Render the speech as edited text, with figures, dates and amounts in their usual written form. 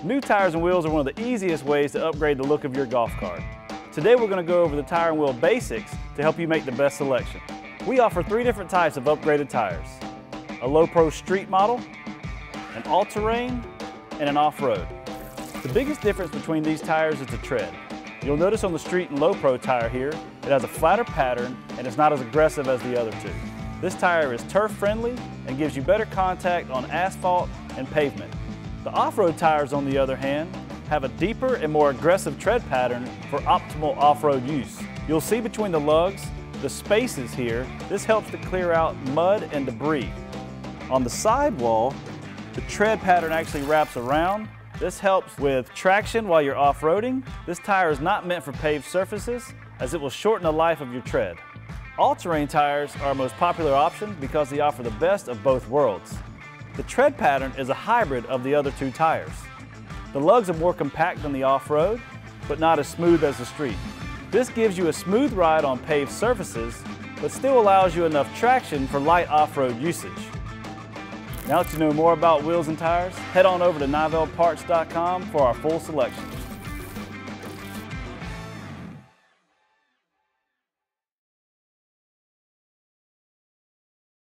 New tires and wheels are one of the easiest ways to upgrade the look of your golf cart. Today we're going to go over the tire and wheel basics to help you make the best selection. We offer 3 different types of upgraded tires: a low-pro street model, an all-terrain, and an off-road. The biggest difference between these tires is the tread. You'll notice on the street and low-pro tire here, it has a flatter pattern and it's not as aggressive as the other 2. This tire is turf-friendly and gives you better contact on asphalt and pavement. The off-road tires, on the other hand, have a deeper and more aggressive tread pattern for optimal off-road use. You'll see between the lugs, the spaces here, this helps to clear out mud and debris. On the sidewall, the tread pattern actually wraps around. This helps with traction while you're off-roading. This tire is not meant for paved surfaces, as it will shorten the life of your tread. All-terrain tires are our most popular option because they offer the best of both worlds. The tread pattern is a hybrid of the other 2 tires. The lugs are more compact than the off-road, but not as smooth as the street. This gives you a smooth ride on paved surfaces, but still allows you enough traction for light off-road usage. Now to know more about wheels and tires, head on over to nivelparts.com for our full selection.